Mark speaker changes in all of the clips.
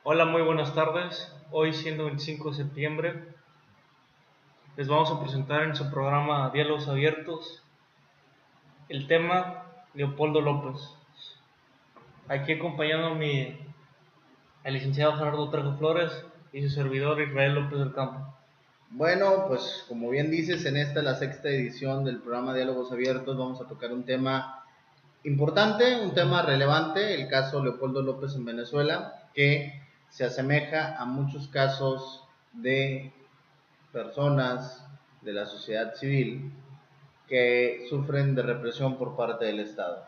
Speaker 1: Hola, muy buenas tardes. Hoy, siendo 25 de septiembre, les vamos a presentar en su programa Diálogos Abiertos el tema Leopoldo López. Aquí acompañándome el licenciado Gerardo Trejo Flores y su servidor Israel López del Campo.
Speaker 2: Bueno, pues como bien dices, en esta la sexta edición del programa Diálogos Abiertos vamos a tocar un tema importante, un tema relevante, el caso Leopoldo López en Venezuela, que se asemeja a muchos casos de personas de la sociedad civil que sufren de represión por parte del Estado.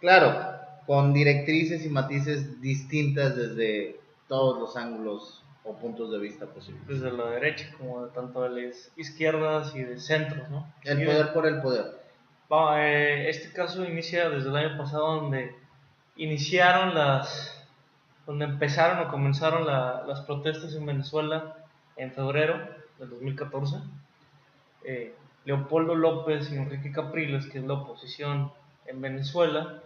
Speaker 2: Claro, con directrices y matices distintas desde todos los ángulos o puntos de vista posibles.
Speaker 1: Desde la derecha como de tanto de las izquierdas y de centros, ¿no?
Speaker 2: El poder por el poder.
Speaker 1: Este caso inicia desde el año pasado donde empezaron o comenzaron las protestas en Venezuela en febrero del 2014. Leopoldo López y Enrique Capriles, que es la oposición en Venezuela,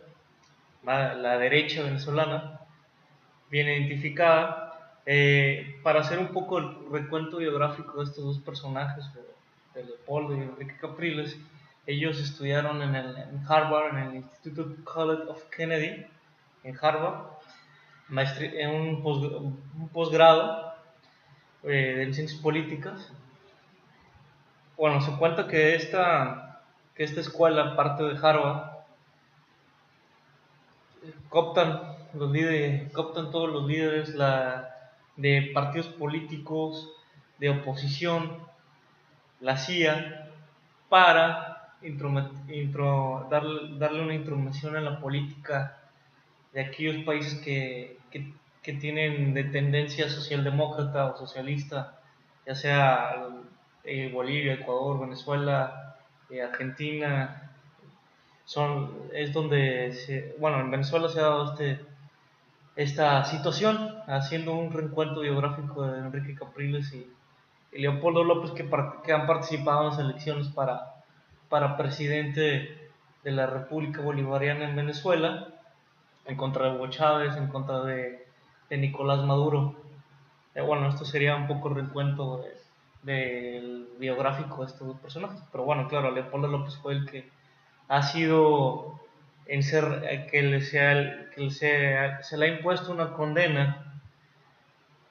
Speaker 1: la derecha venezolana, bien identificada. Para hacer un poco el recuento biográfico de estos dos personajes, de Leopoldo y Enrique Capriles, ellos estudiaron en Harvard, en el Institute College of Kennedy, en Harvard, en un posgrado en ciencias políticas. Bueno, se cuenta que esta escuela, parte de Harvard, cooptan todos los líderes de partidos políticos, de oposición, la CIA, para darle una introducción a la política de aquellos países que tienen de tendencia socialdemócrata o socialista, ya sea Bolivia, Ecuador, Venezuela, Argentina. Es donde en Venezuela se ha dado esta situación, haciendo un reencuentro biográfico de Enrique Capriles y Leopoldo López, que han participado en las elecciones para presidente de la República Bolivariana en Venezuela, en contra de Hugo Chávez, en contra de Nicolás Maduro. Esto sería un poco el recuento del biográfico de estos dos personajes. Pero bueno, claro, Leopoldo López fue el que ha sido se le ha impuesto una condena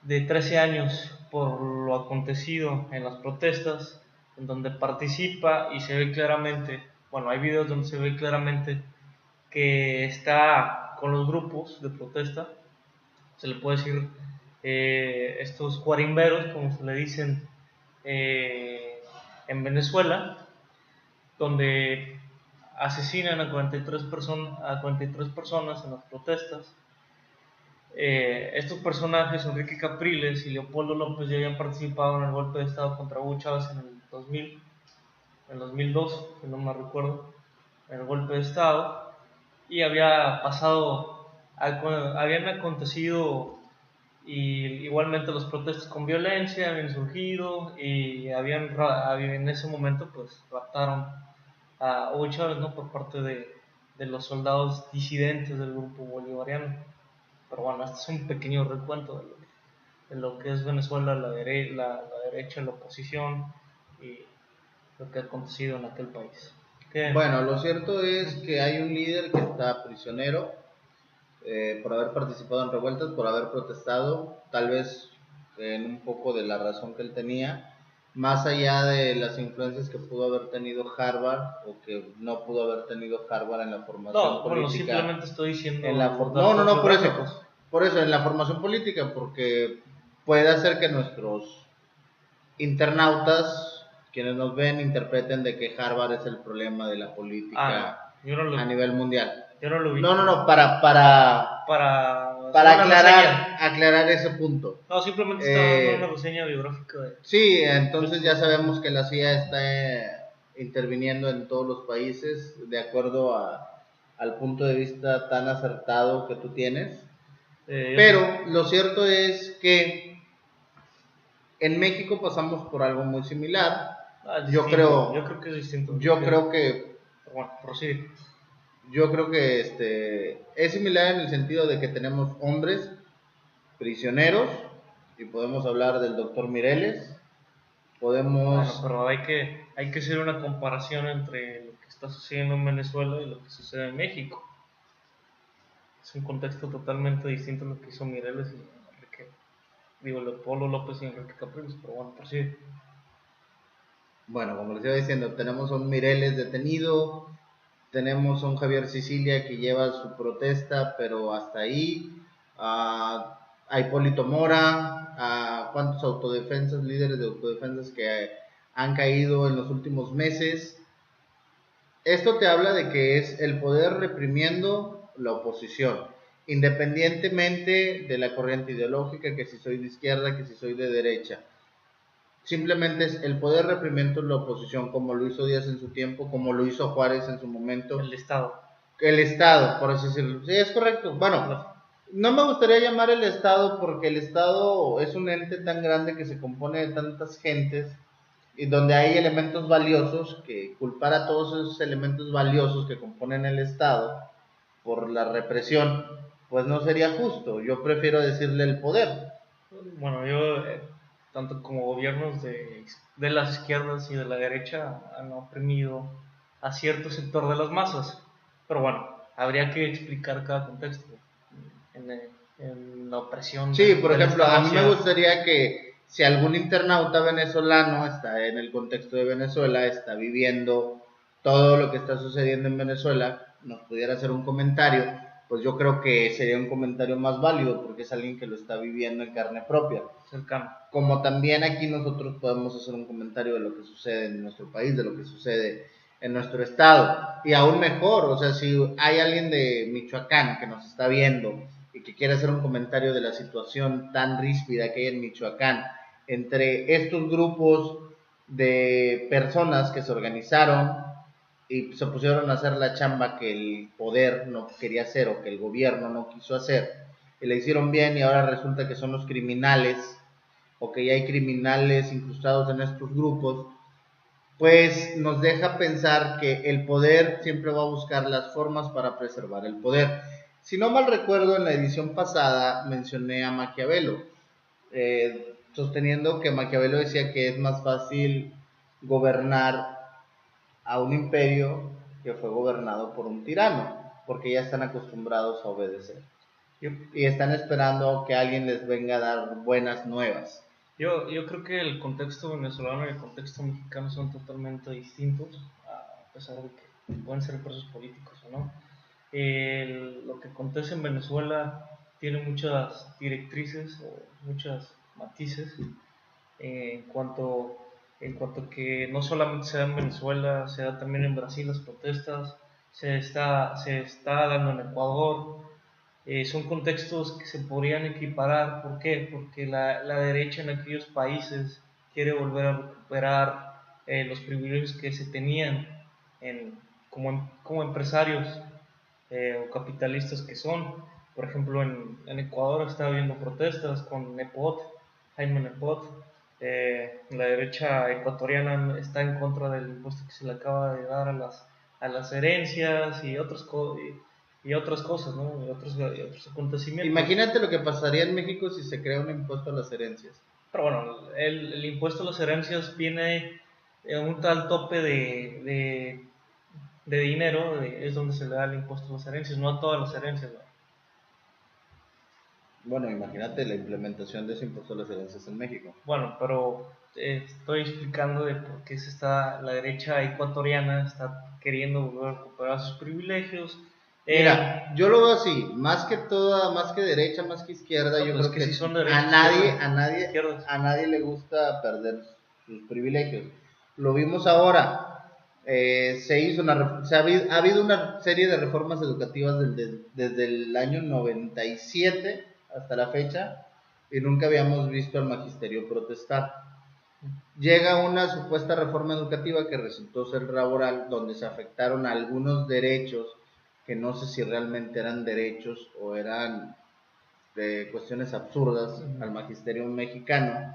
Speaker 1: de 13 años por lo acontecido en las protestas, en donde participa y se ve claramente, hay videos donde se ve claramente que está con los grupos de protesta, se le puede decir estos cuarimberos, como se le dicen en Venezuela, donde asesinan a 43 personas en las protestas. Estos personajes, Enrique Capriles y Leopoldo López, ya habían participado en el golpe de Estado contra Hugo Chávez en el 2002, si no me recuerdo, en el golpe de Estado, y habían acontecido y igualmente los protestos con violencia habían surgido y en ese momento pues raptaron a Hugo Chávez, ¿no? Por parte de los soldados disidentes del grupo bolivariano. Pero bueno, este es un pequeño recuento de lo que es Venezuela, la derecha, la oposición y lo que ha acontecido en aquel país.
Speaker 2: Bueno, lo cierto es que hay un líder que está prisionero por haber participado en revueltas, por haber protestado, tal vez en un poco de la razón que él tenía, más allá de las influencias que pudo haber tenido Harvard o que no pudo haber tenido Harvard en la formación política.
Speaker 1: Simplemente estoy diciendo
Speaker 2: no, por eso, en la formación política, porque puede hacer que nuestros internautas, quienes nos ven, interpreten de que Harvard es el problema de la política a nivel mundial.
Speaker 1: Yo no lo vi.
Speaker 2: No, para aclarar ese punto.
Speaker 1: No, simplemente estaba dando una reseña biográfica
Speaker 2: Sí, entonces ya sabemos que la CIA está interviniendo en todos los países de acuerdo al punto de vista tan acertado que tú tienes. Pero lo cierto es que en México pasamos por algo muy similar.
Speaker 1: Yo creo que es distinto.
Speaker 2: Bueno, prosigue. Yo creo que es similar en el sentido de que tenemos hombres prisioneros, y podemos hablar del doctor Mireles,
Speaker 1: Bueno, pero hay que hacer una comparación entre lo que está sucediendo en Venezuela y lo que sucede en México. Es un contexto totalmente distinto a lo que hizo Mireles y Enrique, Leopoldo López y Enrique Capriles, pero bueno, por sí.
Speaker 2: Bueno, como les iba diciendo, tenemos a un Mireles detenido, tenemos a un Javier Sicilia que lleva su protesta, pero hasta ahí. A Hipólito Mora, a cuántos autodefensas, líderes de autodefensas que han caído en los últimos meses. Esto te habla de que es el poder reprimiendo la oposición, independientemente de la corriente ideológica, que si soy de izquierda, que si soy de derecha. Simplemente es el poder reprimiendo la oposición, como lo hizo Díaz en su tiempo, como lo hizo Juárez en su momento.
Speaker 1: El Estado.
Speaker 2: El Estado, por así decirlo. Sí, es correcto. Bueno, no me gustaría llamar el Estado porque el Estado es un ente tan grande que se compone de tantas gentes y donde hay elementos valiosos, que culpar a todos esos elementos valiosos que componen el Estado por la represión, pues no sería justo. Yo prefiero decirle el poder.
Speaker 1: Bueno, yo, tanto como gobiernos de las izquierdas y de la derecha, han oprimido a cierto sector de las masas. Pero bueno, habría que explicar cada contexto en la opresión.
Speaker 2: Sí, por
Speaker 1: del
Speaker 2: ejemplo,
Speaker 1: Estado
Speaker 2: a mí me
Speaker 1: hacia-
Speaker 2: gustaría que si algún internauta venezolano está en el contexto de Venezuela, está viviendo todo lo que está sucediendo en Venezuela, nos pudiera hacer un comentario, pues yo creo que sería un comentario más válido porque es alguien que lo está viviendo en carne propia.
Speaker 1: cercano.
Speaker 2: Como también aquí nosotros podemos hacer un comentario de lo que sucede en nuestro país, de lo que sucede en nuestro estado. Y aún mejor, o sea, si hay alguien de Michoacán que nos está viendo y que quiere hacer un comentario de la situación tan ríspida que hay en Michoacán entre estos grupos de personas que se organizaron y se pusieron a hacer la chamba que el poder no quería hacer o que el gobierno no quiso hacer, y le hicieron bien y ahora resulta que son los criminales o que ya hay criminales incrustados en estos grupos, pues nos deja pensar que el poder siempre va a buscar las formas para preservar el poder. Si no mal recuerdo, en la edición pasada mencioné a Maquiavelo, sosteniendo que Maquiavelo decía que es más fácil gobernar a un imperio que fue gobernado por un tirano, porque ya están acostumbrados a obedecer y están esperando que alguien les venga a dar buenas nuevas.
Speaker 1: Yo creo que el contexto venezolano y el contexto mexicano son totalmente distintos, a pesar de que pueden ser presos políticos o no. Lo que acontece en Venezuela tiene muchas directrices o muchas matices en cuanto que no solamente se da en Venezuela, se da también en Brasil las protestas, se está dando en Ecuador. Son contextos que se podrían equiparar. ¿Por qué? Porque la derecha en aquellos países quiere volver a recuperar los privilegios que se tenían como empresarios o capitalistas que son. Por ejemplo, en Ecuador está habiendo protestas con Nepot, Jaime Nepot. La derecha ecuatoriana está en contra del impuesto que se le acaba de dar a las herencias y otras cosas, ¿no? Y otros acontecimientos.
Speaker 2: Imagínate lo que pasaría en México si se crea un impuesto a las herencias.
Speaker 1: Pero bueno, el impuesto a las herencias viene en un tal tope de dinero, es donde se le da el impuesto a las herencias, no a todas las herencias, ¿no?
Speaker 2: Bueno, imagínate la implementación de ese impuesto a las herencias en México.
Speaker 1: Bueno, pero estoy explicando de por qué la derecha ecuatoriana está queriendo volver a recuperar sus privilegios.
Speaker 2: Mira, yo lo veo así, más que derecha, más que izquierda,
Speaker 1: No,
Speaker 2: yo
Speaker 1: pues
Speaker 2: creo
Speaker 1: que
Speaker 2: que
Speaker 1: si son de derecha, izquierdas.
Speaker 2: a nadie le gusta perder sus privilegios. Lo vimos ahora, ha habido una serie de reformas educativas desde el año 97 hasta la fecha y nunca habíamos visto al magisterio protestar. Llega una supuesta reforma educativa que resultó ser laboral, donde se afectaron algunos derechos que no sé si realmente eran derechos o eran de cuestiones absurdas al magisterio mexicano.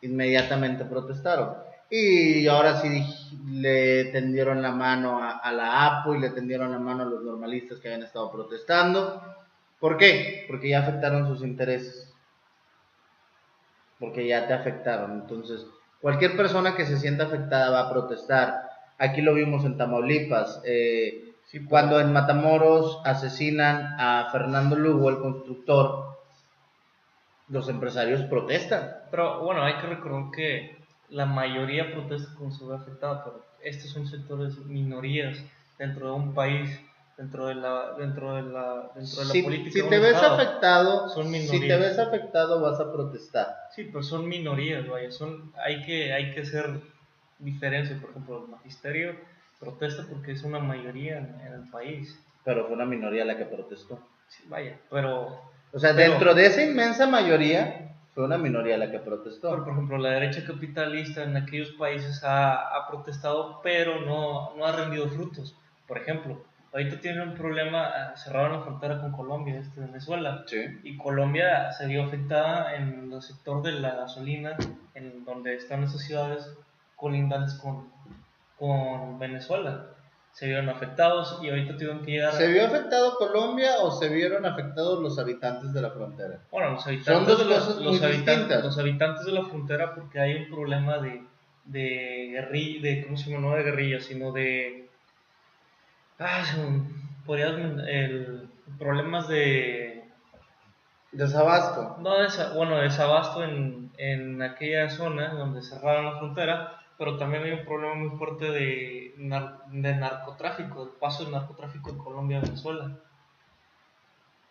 Speaker 2: Inmediatamente protestaron. Y ahora sí le tendieron la mano a la APO y le tendieron la mano a los normalistas que habían estado protestando. ¿Por qué? Porque ya afectaron sus intereses. porque ya te afectaron. Entonces, cualquier persona que se sienta afectada va a protestar. Aquí lo vimos en Tamaulipas,
Speaker 1: Sí,
Speaker 2: cuando en Matamoros asesinan a Fernando Lugo, el constructor, los empresarios protestan.
Speaker 1: pero bueno, hay que recordar que la mayoría protesta cuando se ve afectada, pero estos son sectores minorías dentro de un país, dentro de la política
Speaker 2: Si
Speaker 1: de un
Speaker 2: te ves
Speaker 1: estado,
Speaker 2: afectado,
Speaker 1: son
Speaker 2: si te ves
Speaker 1: minorías.
Speaker 2: afectado vas a protestar.
Speaker 1: Sí, pero son minorías, vaya, hay que hacer diferencia. Por ejemplo, el magisterio protesta porque es una mayoría en el país.
Speaker 2: Pero fue una minoría la que protestó.
Speaker 1: Sí, vaya, pero,
Speaker 2: O sea,
Speaker 1: pero,
Speaker 2: dentro de esa inmensa mayoría, fue una minoría la que
Speaker 1: pero,
Speaker 2: protestó.
Speaker 1: por ejemplo, la derecha capitalista en aquellos países ha protestado, pero no ha rendido frutos. Por ejemplo, ahorita tienen un problema, cerraron la frontera con Colombia, Venezuela,
Speaker 2: Sí.
Speaker 1: y Colombia se vio afectada en el sector de la gasolina, en donde están esas ciudades colindantes con Venezuela. Se vieron afectados y ahorita tuvieron que llegar.
Speaker 2: ¿Se vio afectado Colombia o se vieron afectados los habitantes de la frontera?
Speaker 1: Bueno,
Speaker 2: Son dos cosas muy distintas.
Speaker 1: los habitantes de la frontera, porque hay un problema de guerrilla, ¿cómo se llama? No de guerrilla, sino de, ah, podrías, problemas de,
Speaker 2: Desabasto.
Speaker 1: no, bueno, desabasto en aquella zona donde cerraron la frontera, pero también hay un problema muy fuerte de narcotráfico, del paso del narcotráfico en Colombia a Venezuela.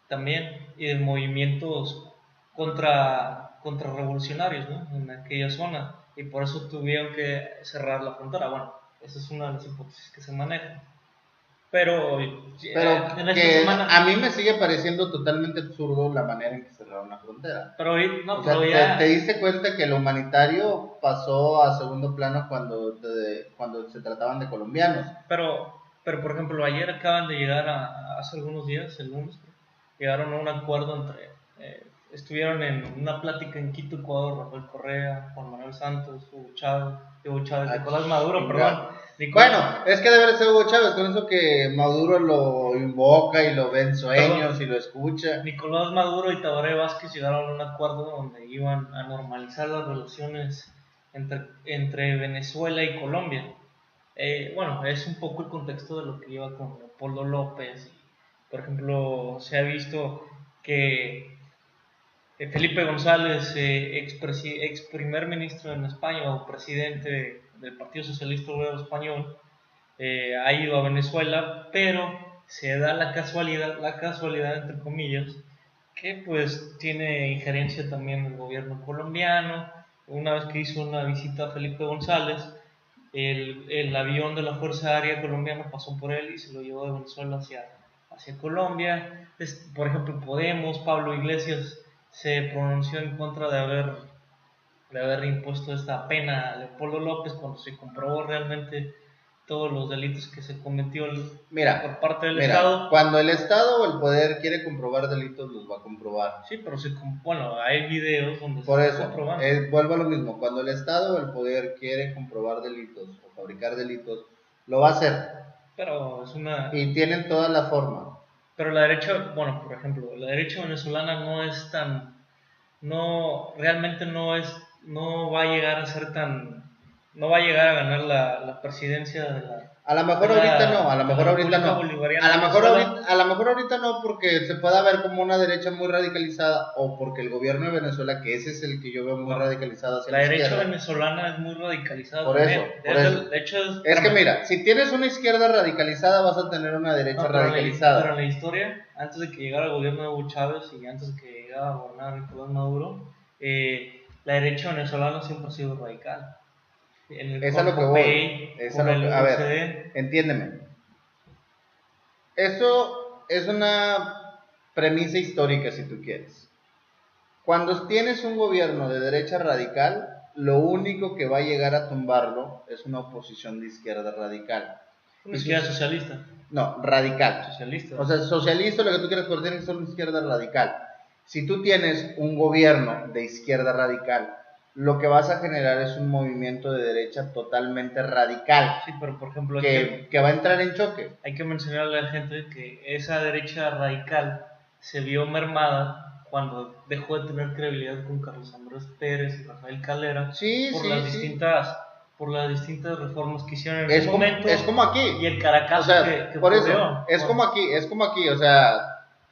Speaker 1: También, y de movimientos contrarrevolucionarios, ¿no? En aquella zona, y por eso tuvieron que cerrar la frontera. Bueno, esa es una de las hipótesis que se maneja. Pero en esta
Speaker 2: que
Speaker 1: semana.
Speaker 2: a mí me sigue pareciendo totalmente absurdo la manera en que cerraron la frontera.
Speaker 1: Pero no,
Speaker 2: o sea,
Speaker 1: pero ya.
Speaker 2: te diste cuenta que lo humanitario pasó a segundo plano cuando se trataban de colombianos.
Speaker 1: Pero por ejemplo, ayer acaban de llegar hace algunos días, el lunes, llegaron a un acuerdo estuvieron en una plática en Quito, Ecuador, Rafael Correa, Juan Manuel Santos, Hugo Chávez, Nicolás Maduro, perdón.
Speaker 2: Bueno, es que debe ser Hugo Chávez, con eso que Maduro lo invoca y lo ve en sueños y lo escucha.
Speaker 1: Nicolás Maduro y Tabaré Vázquez llegaron a un acuerdo donde iban a normalizar las relaciones entre Venezuela y Colombia. Bueno, es un poco el contexto de lo que lleva con Leopoldo López. Por ejemplo, se ha visto que Felipe González, ex primer ministro en España o presidente del Partido Socialista Obrero Español, ha ido a Venezuela, pero se da la casualidad entre comillas, que pues tiene injerencia también el gobierno colombiano. Una vez que hizo una visita a Felipe González, el avión de la Fuerza Aérea Colombiana pasó por él y se lo llevó de Venezuela hacia Colombia. Por ejemplo, Podemos, Pablo Iglesias se pronunció en contra de haber impuesto esta pena a Leopoldo López cuando se comprobó realmente todos los delitos que se cometió por parte del Estado.
Speaker 2: Cuando el Estado o el poder quiere comprobar delitos, los va a comprobar.
Speaker 1: Sí, pero bueno, hay videos donde
Speaker 2: por
Speaker 1: se
Speaker 2: eso,
Speaker 1: comprobando.
Speaker 2: Vuelvo a lo mismo, cuando el Estado o el poder quiere comprobar delitos o fabricar delitos, lo va a hacer.
Speaker 1: Pero
Speaker 2: y tienen toda la forma.
Speaker 1: Pero la derecha, bueno, por ejemplo, la derecha venezolana realmente no va a llegar a ser no va a llegar a ganar la presidencia de la.
Speaker 2: A lo mejor ahorita no, a lo mejor ahorita no, porque se pueda ver como una derecha muy radicalizada, o porque el gobierno de Venezuela, que ese es el que yo veo muy radicalizado hacia
Speaker 1: la derecha venezolana es muy radicalizada.
Speaker 2: Por eso.
Speaker 1: De hecho,
Speaker 2: es que mira, si tienes una izquierda radicalizada, vas a tener una derecha radicalizada.
Speaker 1: Pero en la historia, antes de que llegara el gobierno de Hugo Chávez y antes de que llegara a gobernar Nicolás Maduro, la derecha venezolana siempre ha sido radical.
Speaker 2: Es a lo que voy. A ver, entiéndeme. Eso es una premisa histórica, si tú quieres. Cuando tienes un gobierno de derecha radical, lo único que va a llegar a tumbarlo es una oposición de izquierda radical.
Speaker 1: ¿Una izquierda socialista?
Speaker 2: No, radical.
Speaker 1: Socialista.
Speaker 2: O sea, socialista, lo que tú quieras, pero tiene que ser una izquierda radical. Si tú tienes un gobierno de izquierda radical, lo que vas a generar es un movimiento de derecha totalmente radical.
Speaker 1: Sí, pero por ejemplo,
Speaker 2: que va a entrar en choque.
Speaker 1: Hay que mencionarle a la gente que esa derecha radical se vio mermada cuando dejó de tener credibilidad con Carlos Andrés Pérez y Rafael Calera
Speaker 2: Sí,
Speaker 1: por
Speaker 2: sí,
Speaker 1: las
Speaker 2: sí.
Speaker 1: distintas reformas que hicieron en
Speaker 2: Es
Speaker 1: ese
Speaker 2: como,
Speaker 1: momento
Speaker 2: es como aquí.
Speaker 1: y el caracazo
Speaker 2: O sea,
Speaker 1: que
Speaker 2: por eso,
Speaker 1: ocurrió.
Speaker 2: es como aquí, o sea,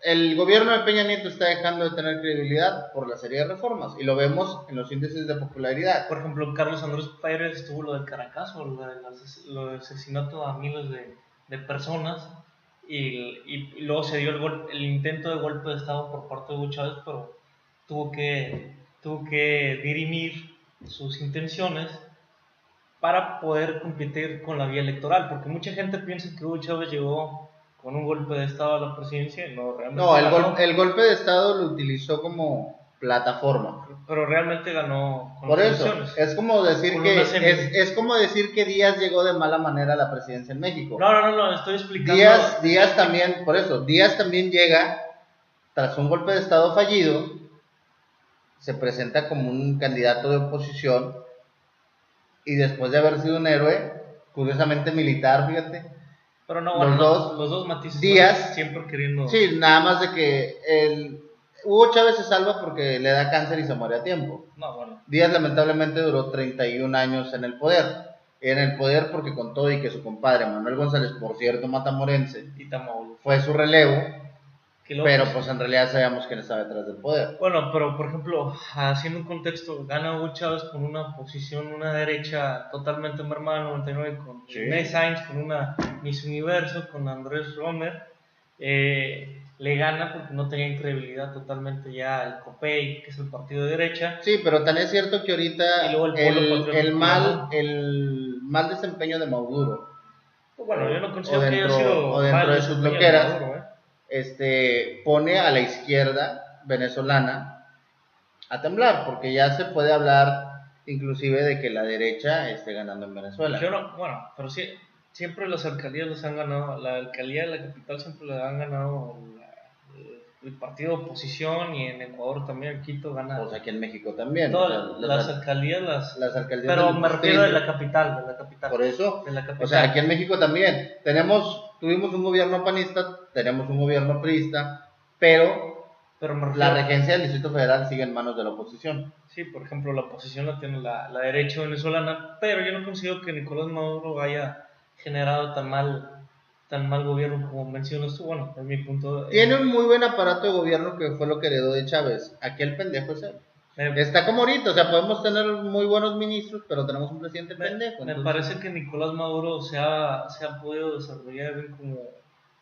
Speaker 2: el gobierno de Peña Nieto está dejando de tener credibilidad por la serie de reformas y lo vemos en los índices de popularidad.
Speaker 1: Por ejemplo, Carlos Andrés Pérez estuvo lo del caracazo, lo del asesinato a miles de personas y luego se dio el intento de golpe de Estado por parte de Hugo Chávez, pero tuvo que dirimir sus intenciones para poder competir con la vía electoral, porque mucha gente piensa que Hugo Chávez llegó con un golpe de Estado a la presidencia y no, realmente
Speaker 2: No,
Speaker 1: ganó,
Speaker 2: el golpe de Estado lo utilizó como plataforma.
Speaker 1: pero realmente ganó con
Speaker 2: Por
Speaker 1: las
Speaker 2: eso,
Speaker 1: elecciones.
Speaker 2: es como decir
Speaker 1: Con
Speaker 2: que
Speaker 1: una semi-
Speaker 2: es como decir que Díaz llegó de mala manera a la presidencia en México.
Speaker 1: No, estoy explicando.
Speaker 2: Díaz también, por eso, Díaz también llega tras un golpe de Estado fallido, se presenta como un candidato de oposición y después de haber sido un héroe, curiosamente militar, fíjate,
Speaker 1: Pero no,
Speaker 2: los
Speaker 1: bueno,
Speaker 2: dos,
Speaker 1: los dos matices.
Speaker 2: Díaz,
Speaker 1: siempre queriendo.
Speaker 2: sí, nada más de que Hugo Chávez se salva porque le da cáncer y se muere a tiempo.
Speaker 1: No, bueno.
Speaker 2: Díaz lamentablemente duró 31 años en el poder. En el poder porque con todo y que su compadre Manuel González, por cierto, matamorense,
Speaker 1: Y Tamaulipas.
Speaker 2: fue su relevo, pero
Speaker 1: Pues,
Speaker 2: pues en realidad sabíamos quién estaba detrás del poder.
Speaker 1: bueno, pero por ejemplo, haciendo un contexto, gana Hugo Chávez con una posición, una derecha totalmente mermada, 99, con
Speaker 2: Sí.
Speaker 1: Inés Sainz, con una Miss Universo, con Andrés Romer. Le gana porque no tenía credibilidad totalmente ya el COPEI, que es el partido de derecha.
Speaker 2: Sí, pero tan es cierto que ahorita
Speaker 1: Y luego el
Speaker 2: el mal desempeño de Maduro,
Speaker 1: Bueno, yo no considero que haya sido
Speaker 2: o dentro
Speaker 1: mal
Speaker 2: de sus
Speaker 1: desempeño de
Speaker 2: loqueras,
Speaker 1: Maduro,
Speaker 2: pone a la izquierda venezolana a temblar, porque ya se puede hablar inclusive de que la derecha esté ganando en Venezuela.
Speaker 1: Yo no, bueno, pero sí, siempre las alcaldías les han ganado, la alcaldía de la capital siempre le han ganado el partido de oposición, y en Ecuador también, Quito gana.
Speaker 2: Pues aquí en México también.
Speaker 1: Todas las alcaldías
Speaker 2: las alcaldías
Speaker 1: pero
Speaker 2: del
Speaker 1: me refiero
Speaker 2: distrito.
Speaker 1: de la capital.
Speaker 2: Por eso,
Speaker 1: de la capital.
Speaker 2: o sea, aquí en México también tuvimos un gobierno panista, tenemos un gobierno priista, pero
Speaker 1: me refiero,
Speaker 2: la regencia del Distrito Federal sigue en manos de la oposición.
Speaker 1: Sí, por ejemplo, la oposición la tiene la derecha venezolana, pero yo no considero que Nicolás Maduro haya generado tan mal gobierno como mencionas tú. Bueno, es mi punto.
Speaker 2: Tiene un muy buen aparato de gobierno que fue lo que heredó de Chávez. Aquí el pendejo es él. Está como ahorita, o sea, podemos tener muy buenos ministros, pero tenemos un presidente pendejo.
Speaker 1: Me parece que Nicolás Maduro se ha podido desarrollar bien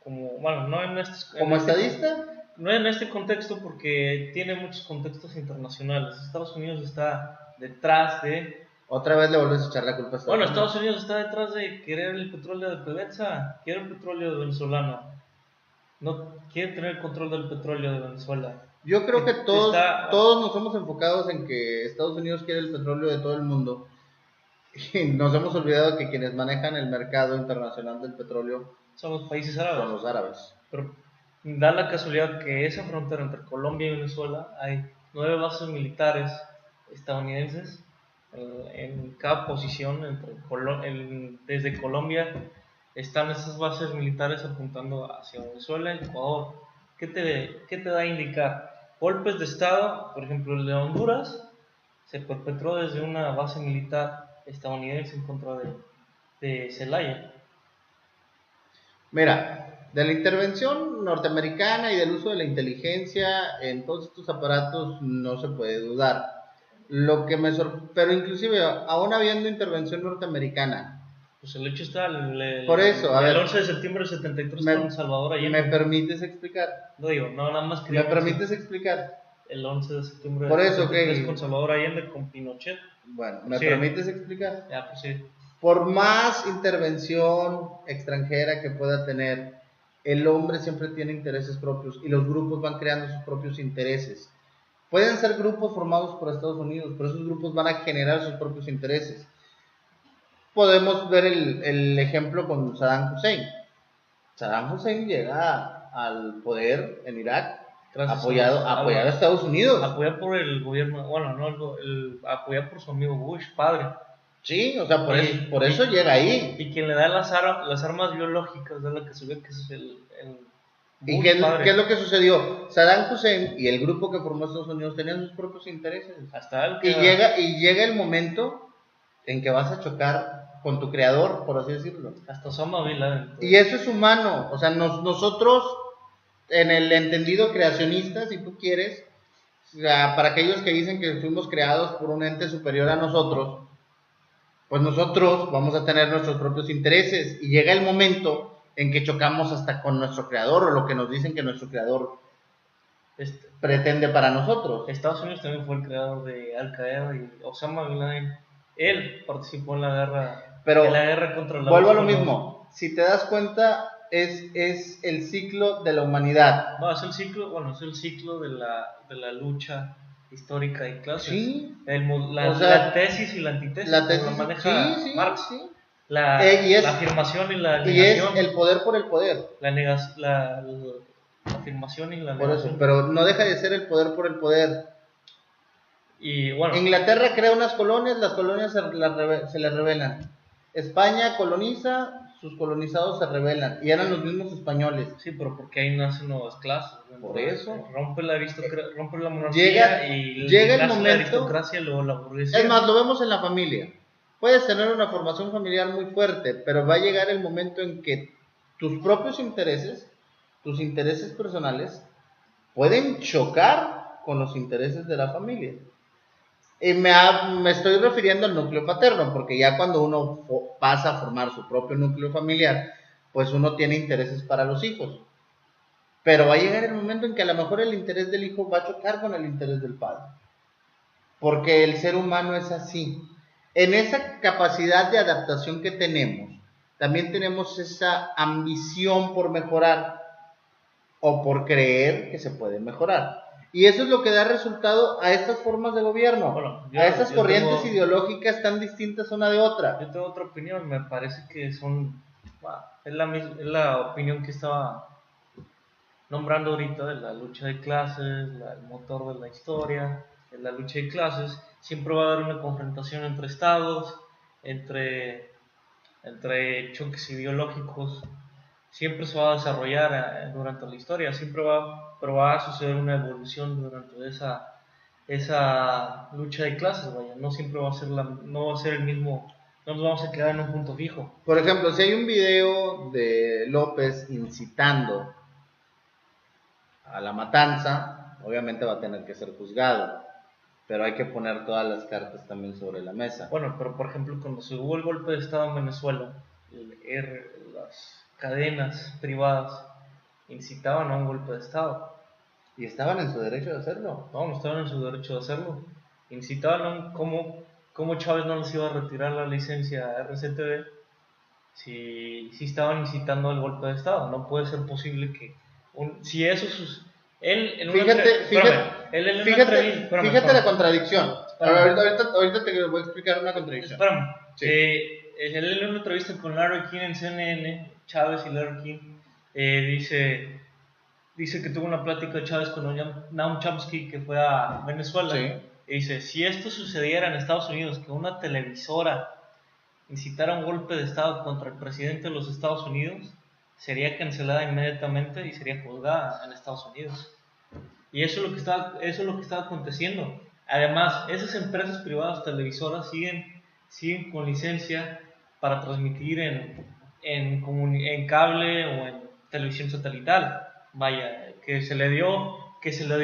Speaker 1: como bueno, no en este,
Speaker 2: como estadista.
Speaker 1: No en este contexto, porque tiene muchos contextos internacionales. Estados Unidos está detrás de...
Speaker 2: Otra vez le volvés a echar la culpa a
Speaker 1: Estados Unidos. Estados Unidos está detrás de querer el petróleo de PDVSA, quiere el petróleo venezolano, no quiere tener el control del petróleo de Venezuela.
Speaker 2: Yo creo que todos nos hemos enfocados en que Estados Unidos quiere el petróleo de todo el mundo y nos hemos olvidado que quienes manejan el mercado internacional del petróleo
Speaker 1: son los países árabes.
Speaker 2: Son los árabes.
Speaker 1: Pero da la casualidad que esa frontera entre Colombia y Venezuela hay 9 bases militares estadounidenses en cada posición. Desde Colombia están esas bases militares apuntando hacia Venezuela y Ecuador. ¿Qué te da a indicar? Golpes de Estado, por ejemplo el de Honduras, se perpetró desde una base militar estadounidense en contra de Zelaya.
Speaker 2: Mira, de la intervención norteamericana y del uso de la inteligencia en todos estos aparatos no se puede dudar. Lo que pero inclusive aún habiendo intervención norteamericana,
Speaker 1: pues el hecho está
Speaker 2: por eso,
Speaker 1: el 11 de septiembre del 73 con Salvador Allende.
Speaker 2: ¿Me permites explicar?
Speaker 1: No digo, no, nada más
Speaker 2: ¿Me permites explicar?
Speaker 1: El 11 de septiembre
Speaker 2: por
Speaker 1: del
Speaker 2: eso,
Speaker 1: 73 con Salvador Allende, con Pinochet.
Speaker 2: Bueno, ¿me permites explicar?
Speaker 1: Ya, pues sí.
Speaker 2: Por más intervención extranjera que pueda tener, el hombre siempre tiene intereses propios y los grupos van creando sus propios intereses. Pueden ser grupos formados por Estados Unidos, pero esos grupos van a generar sus propios intereses. Podemos ver el ejemplo con Saddam Hussein. Saddam Hussein llega al poder en Irak apoyado a Estados Unidos.
Speaker 1: Apoyado por el gobierno, bueno, no, apoyado por su amigo Bush, padre.
Speaker 2: Sí, o sea, por eso llega ahí.
Speaker 1: Y quien le da las armas biológicas de la que se ve que es
Speaker 2: ¿Y qué es lo que sucedió? Saddam Hussein y el grupo que formó Estados Unidos tenían sus propios intereses.
Speaker 1: Hasta él
Speaker 2: y llega el momento en que vas a chocar con tu creador, por así decirlo.
Speaker 1: Hasta Osama Bin Laden.
Speaker 2: Y eso es humano. O sea, nosotros, en el entendido creacionista, si tú quieres, o sea, para aquellos que dicen que fuimos creados por un ente superior a nosotros, pues nosotros vamos a tener nuestros propios intereses. Y llega el momento en que chocamos hasta con nuestro creador, o lo que nos dicen que nuestro creador pretende para nosotros.
Speaker 1: Estados Unidos también fue el creador de Al Qaeda, y Osama Bin Laden, él participó en la guerra contra la...
Speaker 2: Vuelvo a lo mismo, si te das cuenta, es el ciclo de la humanidad.
Speaker 1: No, es el ciclo de la lucha histórica y clases.
Speaker 2: Sí.
Speaker 1: La tesis y la antítesis,
Speaker 2: la tesis,
Speaker 1: la maneja Marx.
Speaker 2: Sí.
Speaker 1: La afirmación y la
Speaker 2: negación. Y es el poder por el poder.
Speaker 1: La afirmación y la negación.
Speaker 2: Por eso, pero no deja de ser el poder por el poder.
Speaker 1: Y bueno,
Speaker 2: Inglaterra crea unas colonias, las colonias se le rebelan. España coloniza, sus colonizados se rebelan. Y eran los mismos españoles.
Speaker 1: Sí, pero porque ahí nacen nuevas clases.
Speaker 2: Por eso.
Speaker 1: Rompe la monarquía
Speaker 2: llega el momento,
Speaker 1: la aristocracia y luego la burguesía.
Speaker 2: Es más, lo vemos en la familia. Puedes tener una formación familiar muy fuerte, pero va a llegar el momento en que tus propios intereses, tus intereses personales, pueden chocar con los intereses de la familia. Y me estoy refiriendo al núcleo paterno, porque ya cuando uno pasa a formar su propio núcleo familiar, pues uno tiene intereses para los hijos. Pero va a llegar el momento en que a lo mejor el interés del hijo va a chocar con el interés del padre. Porque el ser humano es así. En esa capacidad de adaptación que tenemos, también tenemos esa ambición por mejorar o por creer que se puede mejorar. Y eso es lo que da resultado a estas formas de gobierno, a estas corrientes ideológicas tan distintas una de otra.
Speaker 1: Yo tengo otra opinión, me parece que es la opinión que estaba nombrando ahorita, de la lucha de clases, el motor de la historia, de la lucha de clases. Siempre va a haber una confrontación entre estados, entre choques ideológicos. Siempre se va a desarrollar durante la historia, pero va a suceder una evolución durante esa lucha de clases, vaya. No siempre va a ser el mismo, no nos vamos a quedar en un punto fijo.
Speaker 2: Por ejemplo, si hay un video de López incitando a la matanza, obviamente va a tener que ser juzgado. Pero hay que poner todas las cartas también sobre la mesa.
Speaker 1: Bueno, pero por ejemplo, cuando se hubo el golpe de Estado en Venezuela, las cadenas privadas incitaban a un golpe de Estado.
Speaker 2: ¿Y estaban en su derecho de hacerlo?
Speaker 1: No estaban en su derecho de hacerlo. Incitaban a cómo Chávez no les iba a retirar la licencia a RCTV si estaban incitando al golpe de Estado. No puede ser posible que... si eso
Speaker 2: Fíjate la contradicción. Ahorita te voy a explicar una contradicción.
Speaker 1: Espérame. Sí. Él en una entrevista con Larry King en CNN, Chávez y Larry King, dice que tuvo una plática de Chávez con Noam Chomsky, que fue a Venezuela. Sí. Y dice, si esto sucediera en Estados Unidos, que una televisora incitara un golpe de Estado contra el presidente de los Estados Unidos, sería cancelada inmediatamente y sería juzgada en Estados Unidos. Y eso es lo que está aconteciendo. Además, esas empresas privadas televisoras siguen con licencia para transmitir en cable o en televisión satelital. Vaya, que se le dio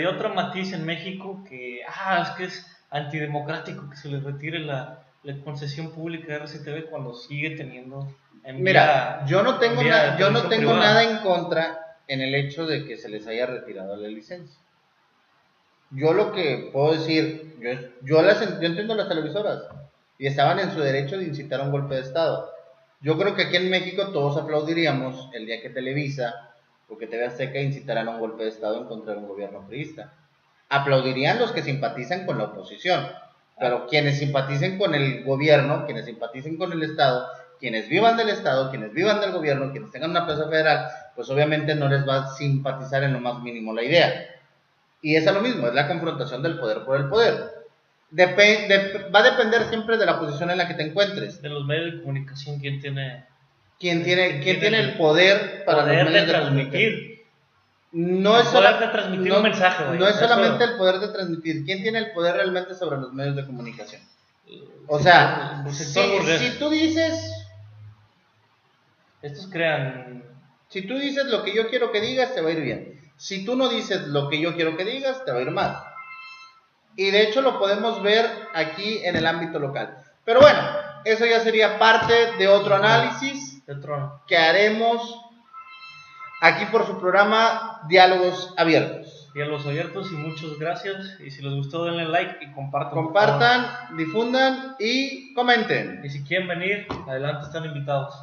Speaker 1: otra matiz en México, que es que es antidemocrático que se le retire la concesión pública de RCTV cuando sigue teniendo...
Speaker 2: Mira, yo no tengo nada en contra en el hecho de que se les haya retirado la licencia. Yo lo que puedo decir, yo entiendo las televisoras y estaban en su derecho de incitar a un golpe de Estado. Yo creo que aquí en México todos aplaudiríamos el día que Televisa o que TV Azteca incitaran a un golpe de Estado en contra de un gobierno priista. Aplaudirían los que simpatizan con la oposición, pero quienes simpaticen con el gobierno, quienes simpaticen con el Estado, quienes vivan del Estado, quienes vivan del gobierno, quienes tengan una plaza federal, pues obviamente no les va a simpatizar en lo más mínimo la idea. Y es lo mismo, es la confrontación del poder por el poder. Va a depender siempre de la posición en la que te encuentres.
Speaker 1: De los medios de comunicación, ¿quién tiene
Speaker 2: el poder para los medios de
Speaker 1: transmitir?
Speaker 2: No
Speaker 1: el
Speaker 2: es
Speaker 1: poder
Speaker 2: sola-
Speaker 1: de transmitir
Speaker 2: no-
Speaker 1: un mensaje, güey.
Speaker 2: no es
Speaker 1: Eso-
Speaker 2: solamente el poder de transmitir. ¿Quién tiene el poder realmente sobre los medios de comunicación? O
Speaker 1: Sí,
Speaker 2: sea,
Speaker 1: el sector burgués.
Speaker 2: si tú dices
Speaker 1: Estos crean.
Speaker 2: Si tú dices lo que yo quiero que digas, te va a ir bien. Si tú no dices lo que yo quiero que digas, te va a ir mal. Y de hecho lo podemos ver aquí en el ámbito local. Pero bueno, eso ya sería parte de otro análisis
Speaker 1: De trono.
Speaker 2: que haremos aquí por su programa Diálogos Abiertos.
Speaker 1: Diálogos abiertos y muchas gracias. Y si les gustó, denle like y compartan. por
Speaker 2: Compartan, difundan y comenten.
Speaker 1: favor. Y si quieren venir, adelante, están invitados.